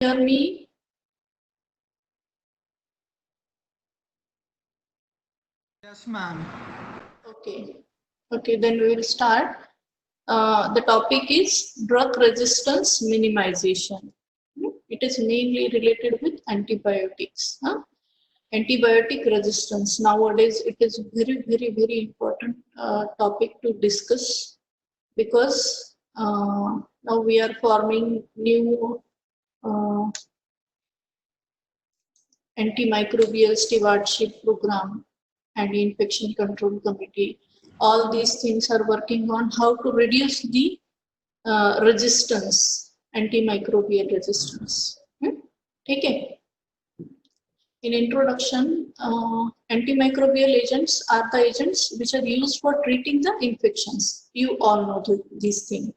hear me? Yes, ma'am. Okay. Okay, then we will start. The topic is drug resistance minimization. It is mainly related with antibiotics. Antibiotic resistance. Nowadays, it is very important topic to discuss because now we are forming new antimicrobial stewardship program and infection control committee. All these things are working on how to reduce the resistance, antimicrobial resistance. Okay. In introduction, antimicrobial agents are the agents which are used for treating the infections. You all know these things.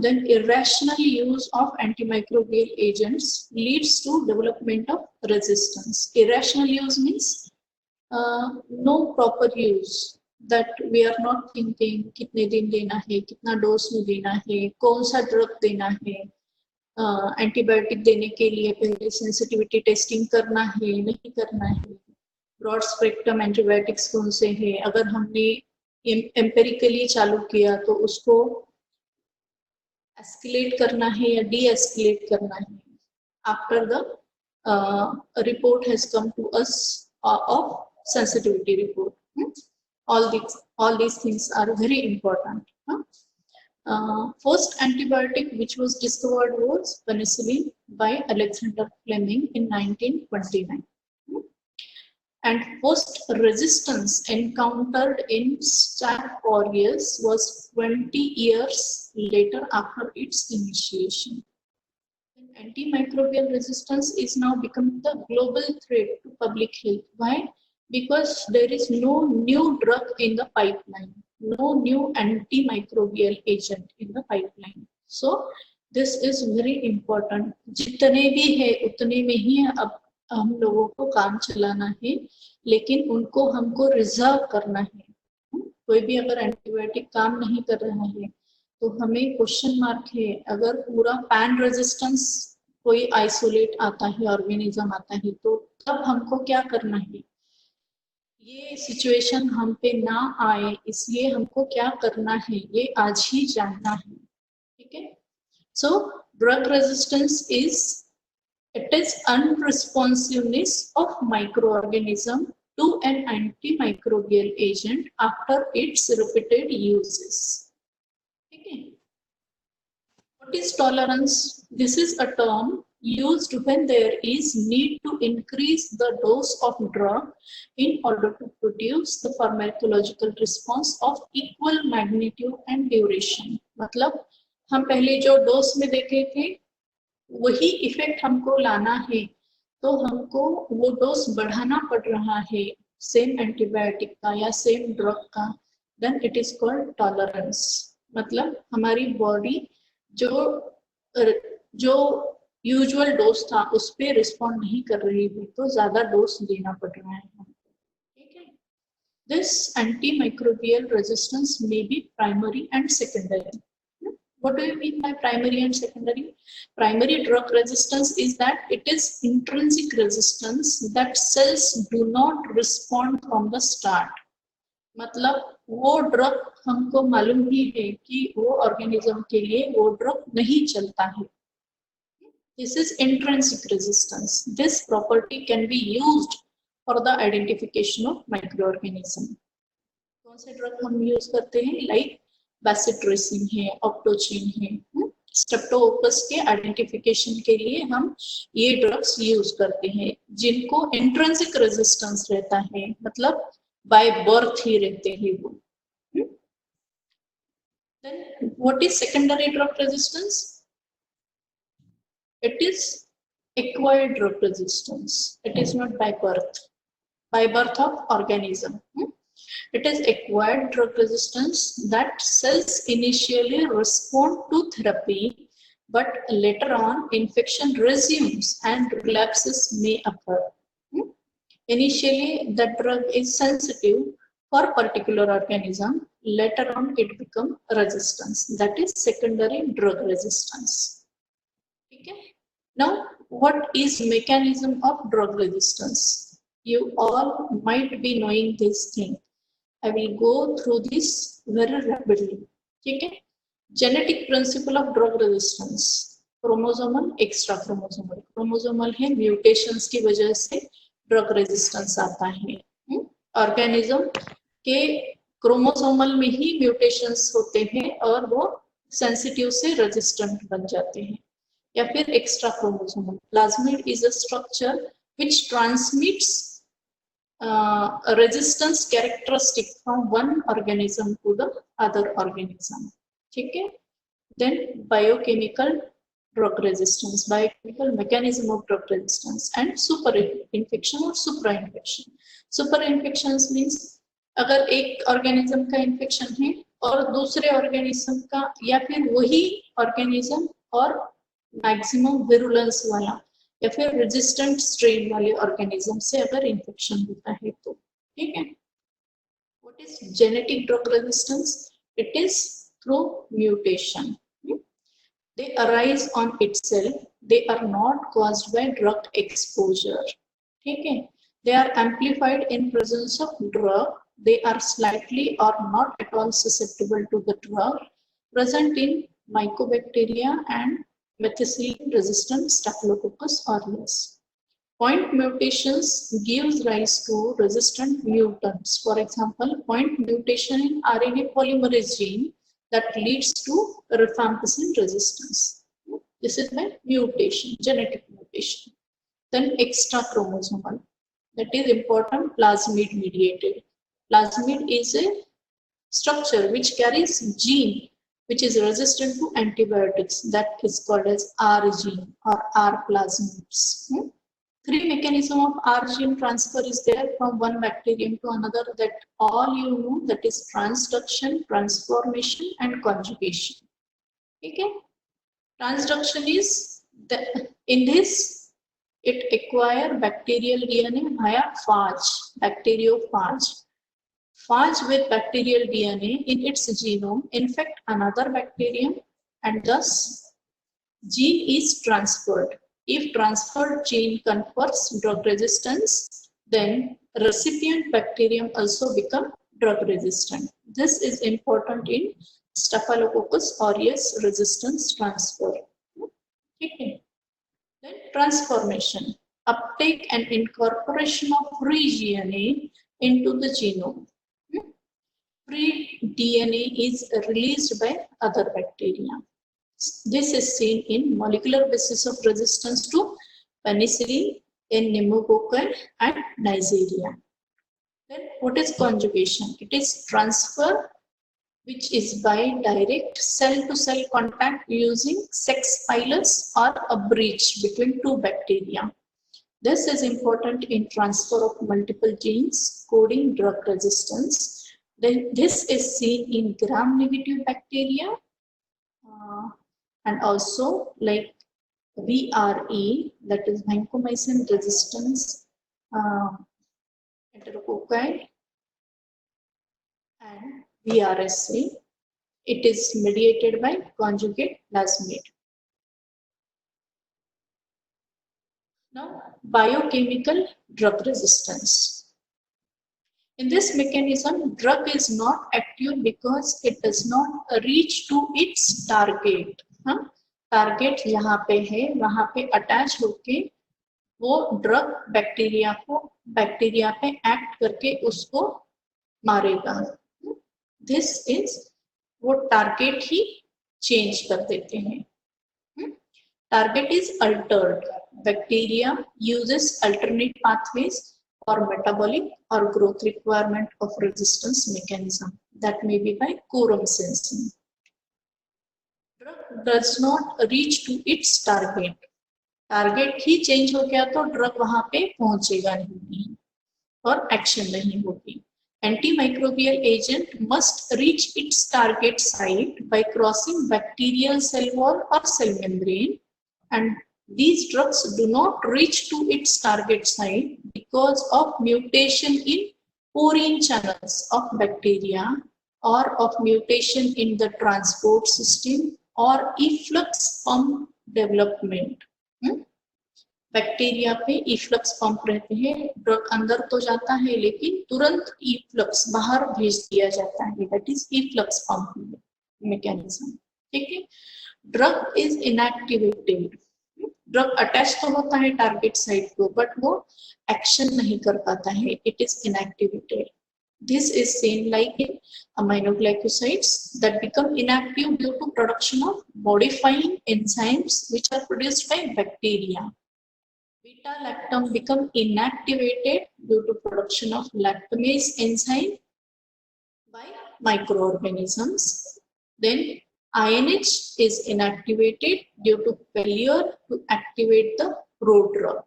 Then irrational use of antimicrobial agents leads to development of resistance. Irrational use means no proper use, that we are not thinking कितने दिन देना है, कितना dose में देना है, कौन सा ड्रग देना है, एंटीबायोटिक देने के लिए पहले सेंसिटिविटी टेस्टिंग करना है नहीं करना है, ब्रॉड स्पेक्ट्रम एंटीबायोटिक्स कौन से है, अगर हमने एम्पेरिकली चालू किया तो उसको एस्केलेट करना है या डी एस्केलेट करना है after the report has come to us of sensitivity report. All these things are very important. First antibiotic which was discovered was penicillin by Alexander Fleming in 1929. And first resistance encountered in Staph aureus was 20 years later after its initiation. Antimicrobial resistance is now becoming the global threat to public health. Why? Because there is no new drug in the pipeline, no new antimicrobial agent in the pipeline. So this is very important. जितने भी है उतने में ही अब हम लोगों को काम चलाना है, लेकिन उनको हमको रिजर्व करना है. कोई भी अगर एंटीबायोटिक काम नहीं कर रहा है तो हमें क्वेश्चन मार्क है. अगर पूरा पैन रेजिस्टेंस कोई आइसोलेट आता है, ऑर्गेनिज्म आता है, तो तब हमको क्या करना है, ये सिचुएशन हम पे ना आए इसलिए हमको क्या करना है ये आज ही जानना है. ठीक है. So drug resistance it is unresponsiveness of microorganism to an antimicrobial agent after its repeated uses. Okay. What is tolerance? This is a term used when there is need to increase the dose of drug in order to produce the pharmacological response of equal magnitude and duration. मतलब हम पहले जो dose में देखे थे वही effect हमको लाना है, तो हमको वो डोज बढ़ाना पड़ रहा है सेम एंटीबायोटिक का या सेम ड्रग का, then it is called tolerance. मतलब हमारी बॉडी जो यूजुअल डोज था उस पे रिस्पॉन्ड नहीं कर रही है, तो ज्यादा डोज देना पड़ रहा है. ठीक है. This antimicrobial resistance may be primary and secondary. What do you mean by primary and secondary? Primary drug resistance is that it is intrinsic resistance that cells do not respond from the start. मतलब वो drug हमको मालूम ही है कि वो organism के लिए वो ड्रग नहीं चलता है. This is intrinsic resistance. This property can be used for the identification of microorganism. कौन से ड्रग हम यूज करते हैं? लाइक बेसिट्रिसिन है, ऑप्टोचिन है. स्ट्रेप्टोकोकस के आइडेंटिफिकेशन के लिए हम ये ड्रग्स यूज करते हैं जिनको इंट्रिंसिक रेजिस्टेंस रहता है, मतलब बाय बर्थ ही रहते हैं वो. Then what is secondary drug resistance? It is acquired drug resistance. It is not by birth. By birth of organism. It is acquired drug resistance that cells initially respond to therapy, but later on infection resumes and relapses may occur. Initially, the drug is sensitive for particular organism. Later on, it becomes resistance. That is secondary drug resistance. Okay. Now, what is mechanism of drug resistance? You all might be knowing this thing. I will go through this very rapidly. Okay? Genetic principle of drug resistance. Chromosomal extra chromosomal. Chromosomal है mutations की वजह से drug resistance आता है. Organism के chromosomal में ही mutations होते हैं और वो सेंसिटिव से रेजिस्टेंट बन जाते हैं. या फिर extra chromosomal. Plasmid is a structure which transmits resistance characteristic from one organism to the other organism. ठीक है. Then biochemical drug resistance, biochemical mechanism of drug resistance, and super infection or supra infection. Super infections means अगर एक organism का infection है और दूसरे organism का या फिर वही ऑर्गेनिज्म और मैक्सिमम विरुलेंस वाला या फिर रेजिस्टेंट स्ट्रेन वाले ऑर्गेनिज्म से अगर इन्फेक्शन होता है तो. ठीक है. What is genetic drug resistance? It is through mutation. They arise on itself. They are not caused by drug exposure. ठीक है. They are amplified in presence of drug. They are slightly or not at all susceptible to the drug. Present in mycobacteria and methicillin-resistant Staphylococcus aureus. Point mutations gives rise to resistant mutants. For example, point mutation in RNA polymerase gene that leads to rifampicin resistance. This is by mutation, genetic mutation. Then extra chromosomal. That is important, plasmid mediated. Plasmid is a structure which carries gene which is resistant to antibiotics, that is called as R gene or R plasmids. Three mechanism of R gene transfer is there from one bacterium to another, that all you know, that is transduction, transformation and conjugation. Okay. Transduction is in this it acquire bacterial DNA via phage, bacteriophage. Phage with bacterial DNA in its genome infect another bacterium and thus gene is transferred. If transferred gene confers drug resistance, then recipient bacterium also become drug resistant. This is important in Staphylococcus aureus resistance transfer. Okay. Then transformation, uptake and incorporation of free DNA into the genome. Free DNA is released by other bacteria. This is seen in molecular basis of resistance to penicillin in pneumococci and Neisseria. Then what is conjugation? It is transfer which is by direct cell-to-cell contact using sex pilus or a breach between two bacteria. This is important in transfer of multiple genes coding drug resistance. Then this is seen in gram-negative bacteria and also like VRE, that is vancomycin resistance enterococci, and VRSA. It is mediated by conjugate plasmid. Now, biochemical drug resistance. In this mechanism, drug is not active because it does not reach to its target. Target यहाँ पे है, वहां पे attach होके वो drug bacteria पे act करके उसको मारेगा. दिस इज वो टारगेट ही चेंज कर देते हैं. Target is Altered. Bacteria uses alternate pathways or metabolic or growth requirement of resistance mechanism, that may be by quorum sensing. Drug does not reach to its target. Target he change हो गया तो drug वहां पे पहुंचेगा नहीं और action नहीं होगी. Antimicrobial agent must reach its target site by crossing bacterial cell wall or cell membrane, and these drugs do not reach to its target site because of mutation in porine channels of bacteria or of mutation in the transport system or efflux pump development. Bacteria पे efflux pump रहते हैं, drug अंदर तो जाता है लेकिन तुरंत efflux बाहर भेज दिया जाता है, that is efflux pump mechanism. ठीक है, drug is inactivated, drug attach तो होता है टारगेट साइट को बट वो एक्शन नहीं कर पाता है, it is inactivated. This is seen like in aminoglycosides that become inactive due to production of modifying enzymes which are produced by bacteria. Beta lactam become inactivated due to production of lactamase enzyme by microorganisms. Then INH is inactivated due to failure to activate the prodrug.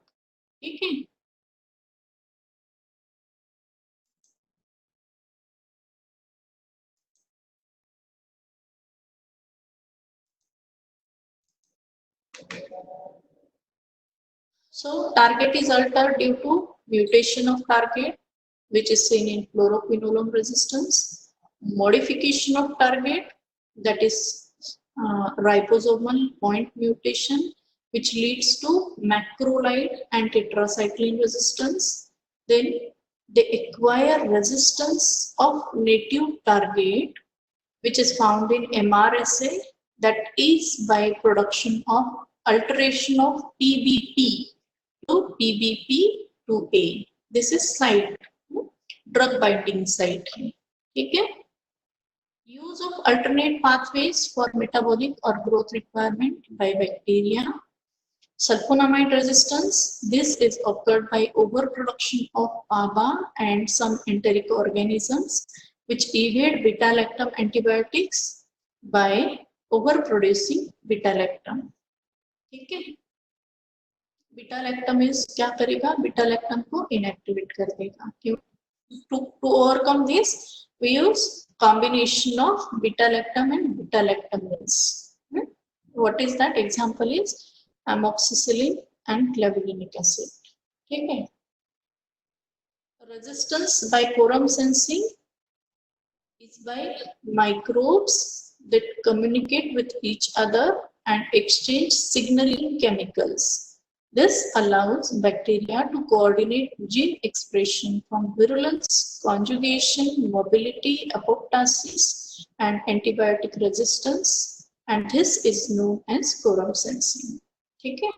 Okay. So target is altered due to mutation of target, which is seen in fluoroquinolone resistance, modification of target, that is ribosomal point mutation, which leads to macrolide and tetracycline resistance. Then they acquire resistance of native target, which is found in MRSA, that is by production of alteration of PBP to PBP2A. This is site, drug binding site. Okay. Use of alternate pathways for metabolic or growth requirement by bacteria. Sulfonamide resistance. This is occurred by overproduction of PABA and some enteric organisms which evade beta-lactam antibiotics by overproducing beta-lactam. ठीक है, beta-lactam is क्या करेगा, beta-lactam को inactivate कर देगा। क्यों? to overcome this we use combination of beta-lactam and beta-lactamase. What is that? Example is amoxicillin and clavulanic acid. ठीक है, resistance by quorum sensing is by microbes that communicate with each other and exchange signaling chemicals. This allows bacteria to coordinate gene expression from virulence, conjugation, mobility, apoptosis, and antibiotic resistance, and this is known as quorum sensing. Okay.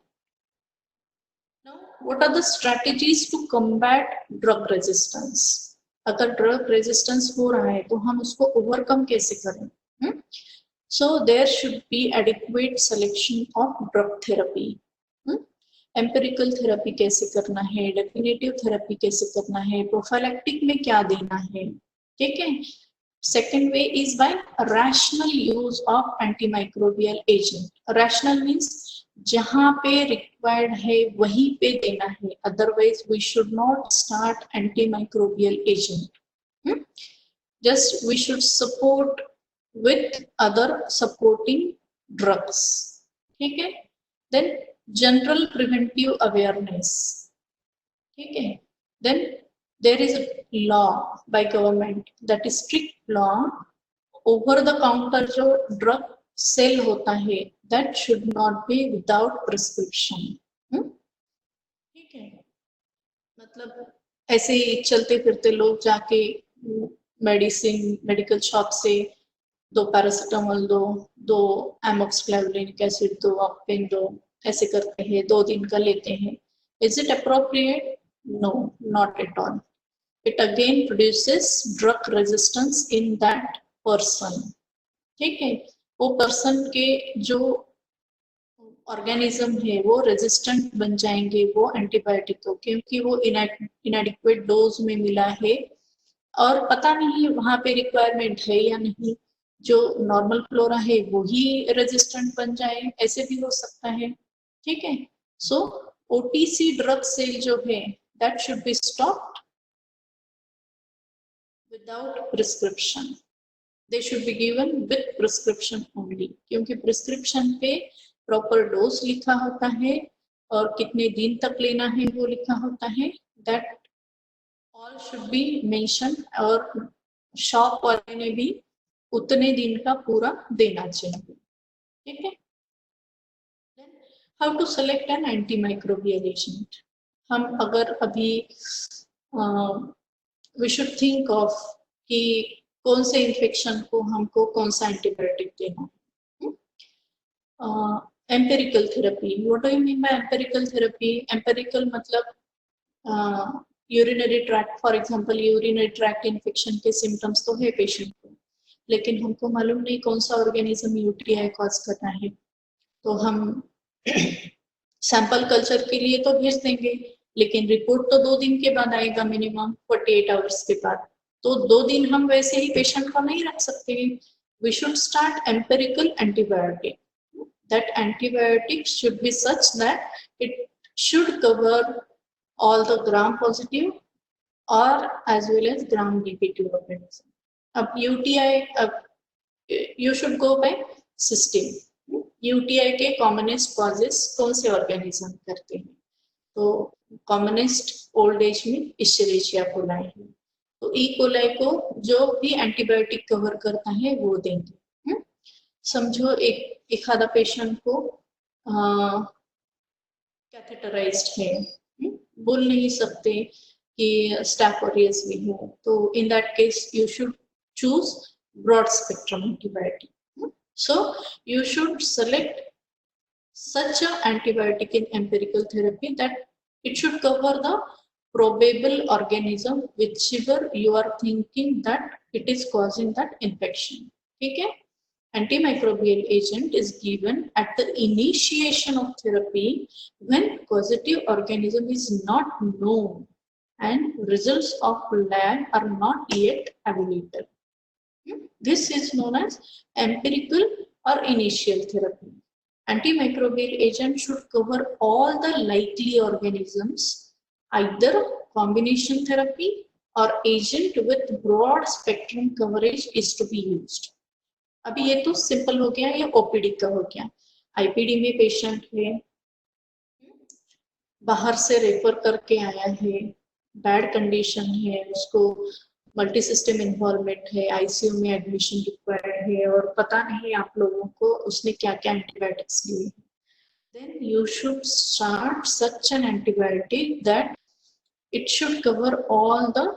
Now, what are the strategies to combat drug resistance? अगर drug resistance हो रहा है तो हम उसको overcome कैसे करें? So there should be adequate selection of drug therapy. Empirical therapy कैसे करना है, डेफिनेटिव थेरेपी कैसे करना है, प्रोफाइलैक्टिक में क्या देना है। ठीक है, second way is by rational use of antimicrobial agent. Rational means जहां पे रिक्वायर्ड है वहीं पे देना है, otherwise we should not start antimicrobial agent, just we should support with other supporting drugs. ठीक है, देन general preventive awareness. ठीक है, then there is a law by government, that is strict law, over the counter जो drug cell होता है that should not be without prescription. ठीक है, मतलब ऐसे ही चलते फिरते लोग जाके मेडिसिन मेडिकल शॉप से दो पैरासिटामोल दो, दो एमोक्सिक्लाविलिन एसिड दो, अपेन दो, ऐसे करते हैं, 2 दिन का लेते हैं। Is it appropriate? No, not at all. It again produces drug resistance in that person. ठीक है, वो पर्सन के जो ऑर्गेनिज्म है वो रेजिस्टेंट बन जाएंगे वो एंटीबायोटिक को, क्योंकि वो इनएडिक्वेट डोज में मिला है और पता नहीं वहां पे रिक्वायरमेंट है या नहीं, जो नॉर्मल फ्लोरा है वो ही रेजिस्टेंट बन जाए, ऐसे भी हो सकता है। ठीक है, सो ओटीसी ड्रग सेल जो है that should be stopped without prescription, they should be given with prescription only, क्योंकि प्रिस्क्रिप्शन पे प्रॉपर डोज लिखा होता है और कितने दिन तक लेना है वो लिखा होता है, that all should be mention, और शॉप वाले ने भी उतने दिन का पूरा देना चाहिए। ठीक है, How to select an antimicrobial agent? हम अगर अभी we should think of कि कौन से इन्फेक्शन को हमको कौन सा एंटीबायोटिक देना है. Empirical therapy. What do you mean by empirical therapy? Empirical मतलब urinary tract, for example urinary tract infection के सिम्टम्स तो है पेशेंट को, लेकिन हमको मालूम नहीं कौन सा ऑर्गेनिज्म यूटीआई कॉज कर रहा है, तो हम सैंपल कल्चर के लिए तो भेज देंगे, लेकिन रिपोर्ट तो 2 दिन के बाद आएगा, मिनिमम 48 आवर्स के बाद. तो 2 दिन हम वैसे ही पेशेंट को नहीं रख सकते. We should start empirical antibiotic. That antibiotic should be such that it should cover all the gram positive or as well as gram negative organism. अब UTI, अब you should go by system. UTI के commonest causes कौन से organism करते हैं? तो commonest old age में Escherichia coli है. तो E. coli को जो भी एंटीबायोटिक कवर करता है वो देंगे. समझो एक आधा पेशेंट को कैथेटराइज्ड है, बोल नहीं सकते कि स्टाफ ऑरियस भी है, तो in that case you should choose broad spectrum antibiotic. So you should select such an antibiotic in empirical therapy that it should cover the probable organism whichever you are thinking that it is causing that infection. ठीक है? Antimicrobial agent is given at the initiation of therapy when causative organism is not known and results of lab are not yet available. This is known as empirical or initial therapy. Antimicrobial agent should cover all the likely organisms, either combination therapy or agent with broad spectrum coverage is to be used. अभी ये तो simple हो गया, ये OPD का हो गया. IPD में पेशेंट है, बाहर से रेफर करके आया है, बैड कंडीशन है, उसको मल्टी सिस्टम इन्वॉल्वमेंट है, आईसीयू में एडमिशन रिक्वायर्ड है और पता नहीं आप लोगों को उसने क्या क्या एंटीबायोटिक्स लिए, then you should start such an antibiotic that it should cover all the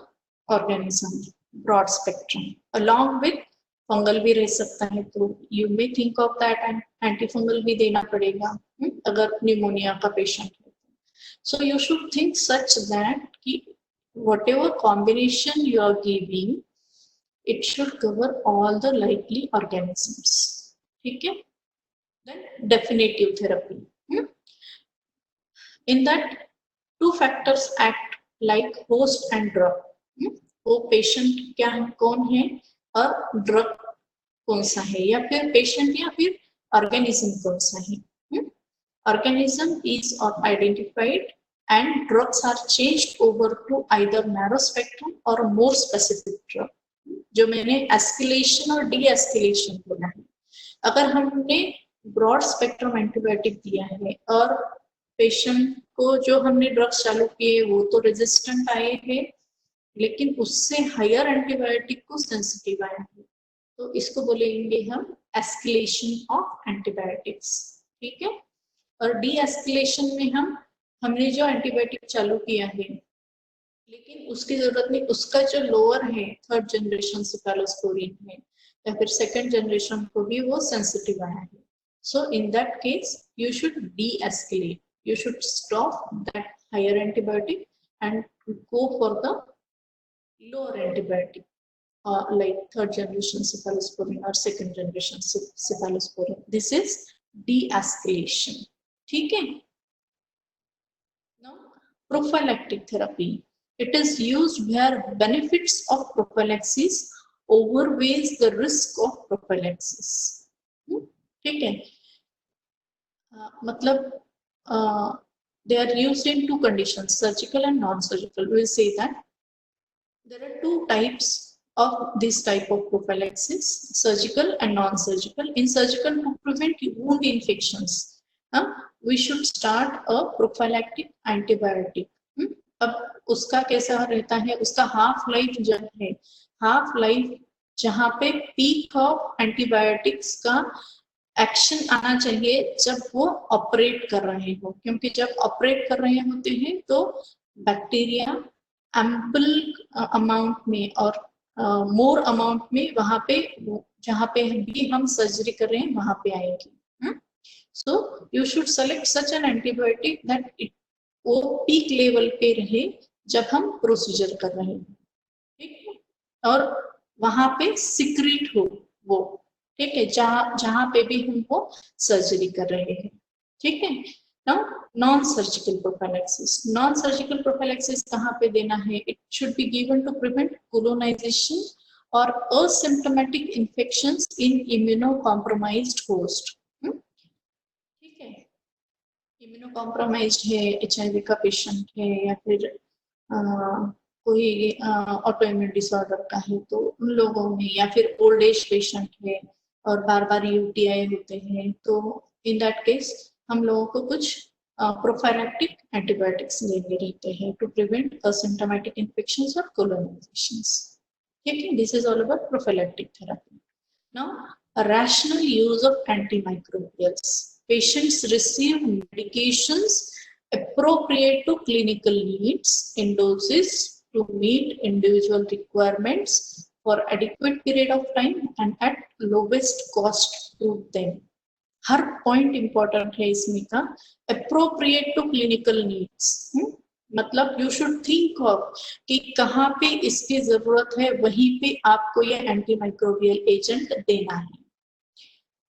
organism, broad spectrum, along with fungal भी रह सकता है, तो you may think of that and anti fungal भी देना पड़ेगा अगर न्यूमोनिया का पेशेंट है. सो you should think such that कि whatever combination you are giving, it should cover all the likely organisms. ठीक है? Then definitive therapy. In that, 2 factors act like host and drug. वो पेशेंट क्या है, कौन है, और ड्रग कौन सा है, या फिर पेशेंट या फिर ऑर्गेनिज्म कौन सा है. Organism is identified and drugs are changed over to either narrow spectrum or more specific drug. जो मैंने escalation और de-escalation बोला है. अगर हमने broad spectrum एंटीबायोटिक दिया है और पेशेंट को जो हमने ड्रग्स चालू किए वो तो रेजिस्टेंट आए हैं, लेकिन उससे हायर एंटीबायोटिक को सेंसिटिव आया है, तो इसको बोलेंगे हम एस्केलेशन ऑफ एंटीबायोटिक्स. ठीक है? और डी एस्केलेशन में हमने जो एंटीबायोटिक चालू किया है लेकिन उसकी जरूरत नहीं, उसका जो लोअर है 3rd जनरेशन सेफालोस्पोरिन है या फिर 2nd जनरेशन को भी वो सेंसिटिव आया है. So in that case you should de-escalate, you should stop that higher antibiotic and go for the lower antibiotic like 3rd generation cephalosporin or 2nd generation cephalosporin. This is de-escalation. ठीक है? Now prophylactic therapy. It is used where benefits of prophylaxis outweighs the risk of prophylaxis. ठीक है? मतलब they are used in 2 conditions, surgical and non-surgical. We will say that there are 2 types of this type of prophylaxis, surgical and non-surgical. In surgical, to prevent wound infections, we should start a prophylactic antibiotic. अब उसका कैसा रहता है, उसका half life जब है, half life जहाँ पे पीक ऑफ एंटीबायोटिक्स का एक्शन आना चाहिए जब वो ऑपरेट कर रहे हो, क्योंकि जब ऑपरेट कर रहे होते हैं तो बैक्टीरिया एम्पल अमाउंट में और मोर अमाउंट में वहां पे जहाँ पे भी हम सर्जरी कर रहे हैं वहां पे आएंगे। सो you should select such an antibiotic that it वो पीक लेवल पे रहे जब हम प्रोसीजर कर रहे हैं, ठीक है, और वहां पे सिक्रेट हो वो, ठीक है, जहां पे भी हम वो सर्जरी कर रहे हैं, ठीक है। Now non surgical prophylaxis, non surgical prophylaxis कहाँ पे देना है? It should be given to prevent colonization और asymptomatic infections in immunocompromised host, ठीक है। इम्यूनो कॉम्प्रोमाइज्ड है, HIV का पेशेंट है, या फिर कोई ऑटो इम्यून डिसऑर्डर का है तो उन लोगों में, या फिर ओल्ड एज पेशेंट है और बार बार UTI होते हैं, तो इन दैट केस हम लोगों को कुछ प्रोफाइलैक्टिक एंटीबायोटिक्स लेने रहते हैं टू प्रिवेंट असिम्प्टोमेटिक इन्फेक्शंस और कोलोनाइजेशंस, ठीक है। This is all about prophylactic therapy. Now rational use of antimicrobials. Patients receive medications appropriate to clinical needs in doses to meet individual requirements for adequate period of time and at lowest cost to them. Her point important है इसमें का, appropriate to clinical needs, मतलब you should think of कि कहाँ पे इसकी जरूरत है, वहीं पे आपको ये एंटीमाइक्रोबियल एजेंट देना है।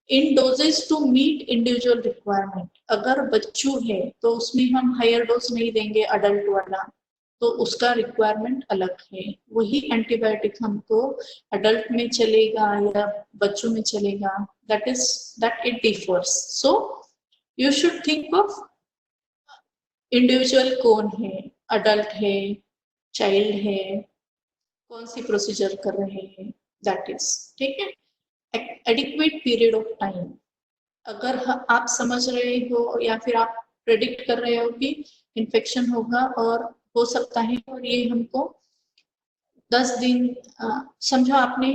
In doses to meet individual requirement, अगर बच्चों है तो उसमें हम हायर डोज नहीं देंगे अडल्ट वाला, तो उसका रिक्वायरमेंट अलग है। वही एंटीबायोटिक हमको अडल्ट में चलेगा या बच्चों में चलेगा, that it differs. So you should think of individual कौन है, अडल्ट है, चाइल्ड है, कौन सी प्रोसीजर कर रहे हैं, दैट इज, ठीक है। एडिक्वेट पीरियड ऑफ टाइम, अगर आप समझ रहे हो या फिर आप प्रेडिक्ट कर रहे हो कि इन्फेक्शन होगा और हो सकता है, और ये हमको 10 दिन समझो आपने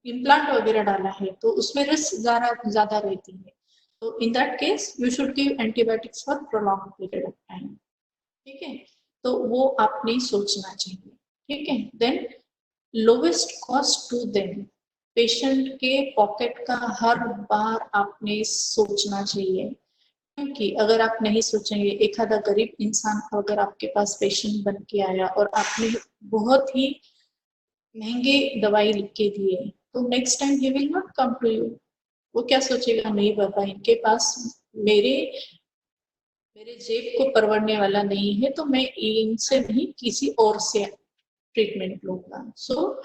इम्प्लांट वगैरह डाला है तो उसमें रिस्क ज्यादा रहती है, तो in that case you should give antibiotics for prolong period of time, ठीक है। तो वो आपने सोचना चाहिए, ठीक है। Then lowest cost to them, patient के पॉकेट का हर बार आपने सोचना चाहिए, क्योंकि अगर आप नहीं सोचेंगे, एक आधा गरीब इंसान अगर आपके पास पेशेंट बन के आया और आपने बहुत ही महंगे दवाई लिख के दिए, तो next time he will not come to you. वो क्या सोचेगा, नहीं बाबा इनके पास मेरे जेब को परवड़ने वाला नहीं है, तो मैं इनसे नहीं किसी और से ट्रीटमेंट लूंगा। सो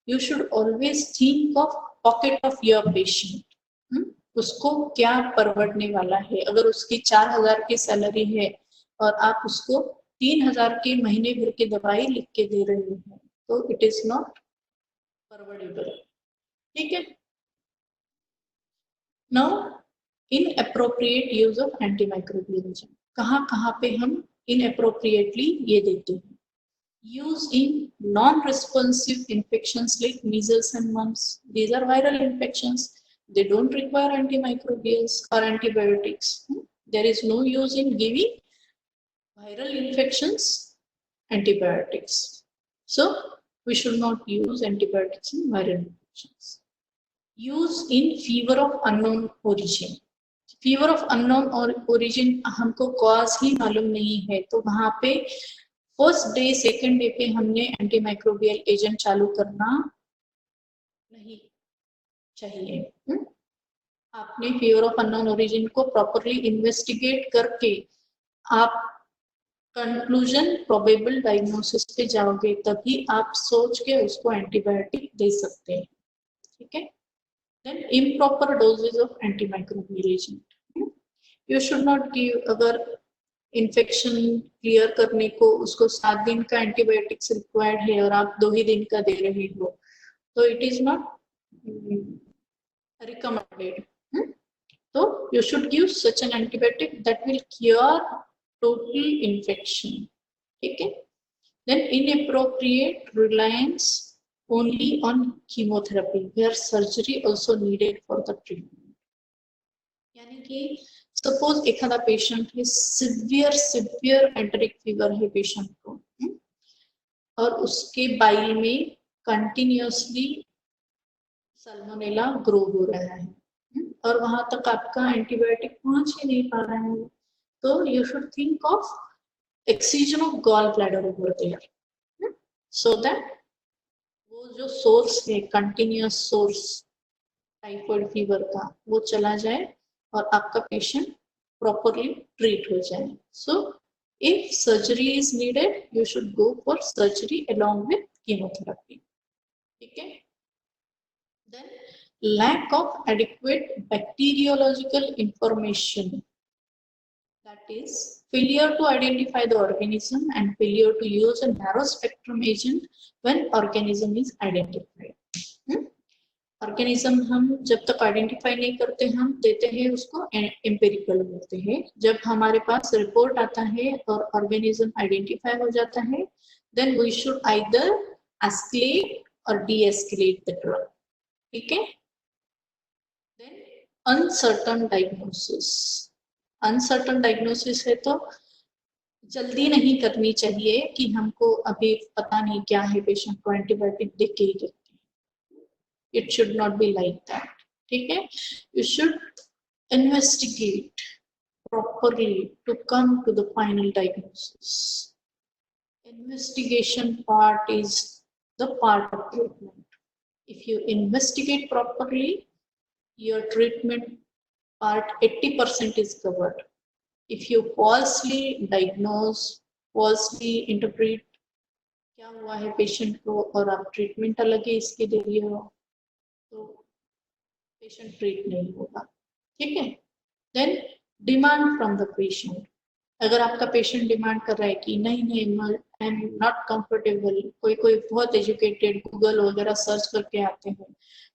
you should always think of pocket of your patient, उसको क्या परवड़ने वाला है। अगर उसकी 4,000 की सैलरी है और आप उसको 3,000 के महीने भर की दवाई लिख के दे रहे हैं, तो इट इज नॉट परवडेबल, ठीक है। Now inappropriate use of antimicrobial agent, कहाँ पे हम इनअप्रोप्रिएटली ये देते हैं? Use in non-responsive infections like measles and mumps. These are viral infections. They don't require antimicrobials or antibiotics. There is no use in giving viral infections antibiotics. So we should not use antibiotics in viral infections. Use in fever of unknown origin. Fever of unknown और origin हमको cause he मालूम नहीं है, तो वहां पे first day second day पे हमने एंटीमाइक्रोबियल एजेंट चालू करना नहीं चाहिए। आपने फीवर ऑफ अननोन ओरिजिन को प्रॉपरली इन्वेस्टिगेट करके आप कंक्लूजन प्रोबेबल डायग्नोसिस पे जाओगे, तभी आप सोच के उसको एंटीबायोटिक दे सकते हैं, ठीक है। Then improper doses of antimicrobial agent. You should not give, अगर इन्फेक्शन क्लियर करने को उसको 7 दिन का एंटीबायोटिक्स रिक्वायर्ड है और आप 2 ही दिन का दे रहे हो, तो इट इज नॉट रिकमेंडेड। तो you should give such an antibiotic that will cure total infection, ठीक है। Then inappropriate reliance only on chemotherapy where surgery also needed for the treatment. यानी कि सपोज एखादा पेशेंट है, सिवियर एंटेरिक फीवर है patient को, और उसके बाइल में कंटिन्यूअसली सल्मोनेला ग्रो हो रहा है, और वहां तक आपका एंटीबायोटिक पहुंच ही नहीं पा रहा है, तो you should think of excision of gall bladder over there, so that वो जो सोर्स है, कंटिन्यूअस सोर्स टाइफाइड फीवर का, वो चला जाए और आपका पेशेंट प्रॉपरली ट्रीट हो जाए. So if surgery is needed, you should go for surgery along with chemotherapy. ठीक है. Then lack of adequate bacteriological information, that is failure to identify the organism and failure to use a narrow spectrum agent when organism is identified. Organism हम जब तक identify नहीं करते, हम देते हैं उसको एम्पिरिकल बोलते हैं. जब हमारे पास रिपोर्ट आता है और ऑर्गेनिज्म आइडेंटिफाई हो जाता है, then we should either escalate और डी-एस्केलेट द ड्रग. ठीक है. Then uncertain diagnosis. Uncertain diagnosis है तो जल्दी नहीं करनी चाहिए कि हमको अभी पता नहीं क्या है, पेशेंट को एंटीबायोटिक देख के ही देखते हैं. It should not be like that. ठीक है. You should investigate properly to come to the final diagnosis. Investigation part is the part of treatment. If you investigate properly, your treatment part 80% is covered. If you falsely diagnose, falsely interpret क्या हुआ है patient को और आप treatment अलग ही इसके दे दिए हो, तो पेशेंट ट्रीट नहीं होगा. ठीक है. Then demand from the patient. अगर आपका पेशेंट डिमांड कर रहा है कि नहीं आई एम नॉट कंफर्टेबल, कोई बहुत एजुकेटेड गूगल वगैरह सर्च करके आते हैं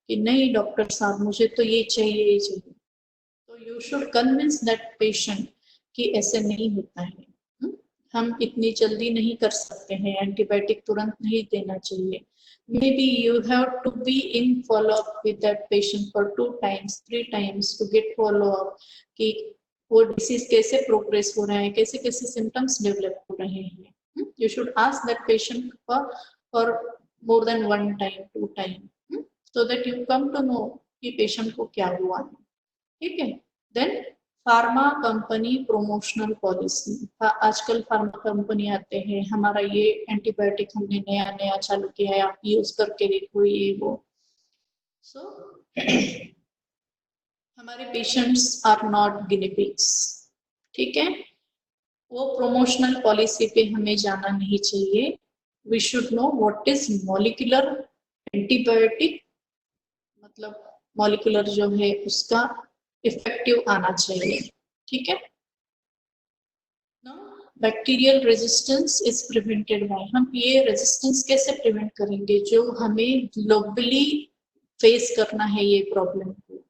कि नहीं डॉक्टर साहब मुझे तो ये चाहिए, तो you should convince that patient कि ऐसे नहीं होता है, हम इतनी जल्दी नहीं कर सकते हैं, एंटीबायोटिक तुरंत नहीं देना चाहिए. Maybe you have to be in follow-up with that patient for 2 times, 3 times to get follow-up कि वो डिसीज कैसे प्रोग्रेस हो रहा है, कैसे कैसे सिम्टम्स डेवलप हो रहे हैं. You should ask that patient for more than 1 time, 2 time, so that you come to know कि पेशेंट को क्या हुआ है. ठीक है. Then pharma company promotional policy. आजकल फार्मा कंपनी आते हैं, हमारा ये एंटीबायोटिक हमने नया चालू किया है, आप यूज करके देखो ये वो. सो हमारे patients are not guinea pigs. ठीक है. वो प्रोमोशनल पॉलिसी पे हमें जाना नहीं चाहिए. We should know what is molecular antibiotic, मतलब मॉलिक्यूलर जो है उसका इफेक्टिव आना चाहिए. ठीक है. Bacterial resistance is prevented by. हम ये रेजिस्टेंस कैसे प्रिवेंट करेंगे जो हमें ग्लोबली फेस करना है ये प्रॉब्लम को,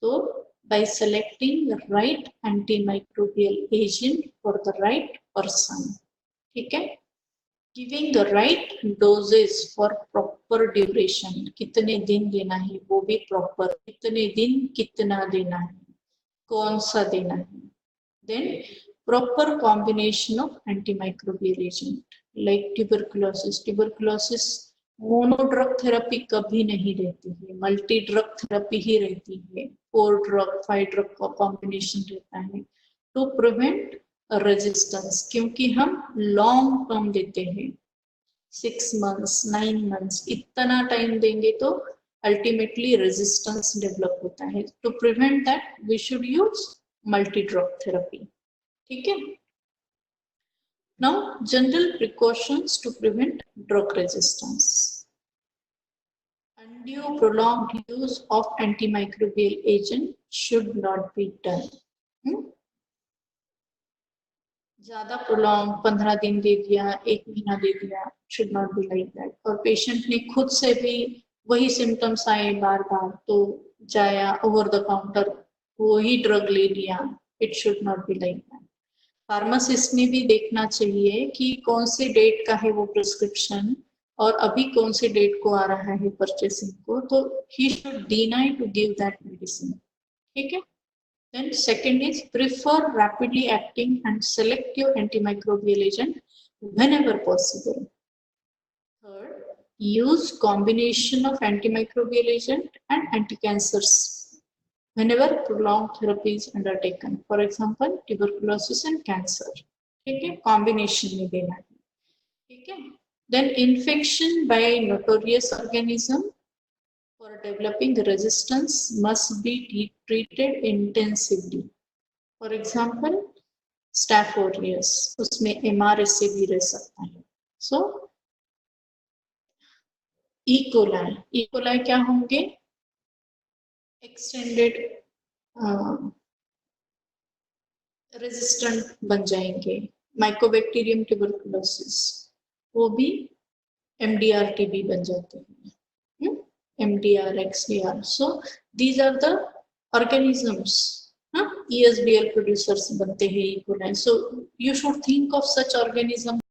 तो bye selecting right antimicrobial agent for the right person. ठीक है. Giving the right doses for proper duration. कितने दिन देना है वो भी प्रॉपर, कितने दिन कितना देना है, कौन सा देना है. Then proper combination of antimicrobial agent like tuberculosis mono drug therapy कभी नहीं रहती है, मल्टी ड्रग थेरेपी ही रहती है. 4 ड्रग 5 ड्रग का कॉम्बिनेशन रहता है टू प्रिवेंट रेजिस्टेंस, क्योंकि हम लॉन्ग टर्म देते हैं, 6 months 9 months इतना टाइम देंगे तो अल्टीमेटली रेजिस्टेंस डेवलप होता है. To prevent that we should use multi drug therapy. ठीक है. Now general precautions to prevent drug resistance. undue prolonged use of antimicrobial agent should not be done. ज्यादा prolong 15 दिन दे दिया, 1 महीना दे दिया, should not be like that. और patient ने खुद से भी वही सिम्टम्स आए बार बार तो जाया ओवर द काउंटर वही ड्रग ले लिया. It should not be like that. Pharmacist ने भी देखना चाहिए कि कौन सी डेट का है वो प्रिस्क्रिप्शन, और अभी कौन सी डेट को आ रहा है परचेसिंग को, तो he should deny to give that medicine, ठीक है। Then second is prefer rapidly acting and selective antimicrobial agent whenever possible. Third, use combination of antimicrobial agent and anti-cancers whenever prolonged therapy is undertaken. For example, tuberculosis and cancer. ठीक है, combination में देना है, ठीक है। Then infection by notorious organism for developing resistance must be treated intensively. For example, Staph aureus, उसमें MRSA भी रह सकता है. So, E. coli क्या होंगे? Extended resistant बन जाएंगे. Mycobacterium tuberculosis, वो भी MDR-TB बन जाते हैं. MDR, XDR. So these are the organisms. ESBL producers बनते हैं E. coli. So you should think of such organisms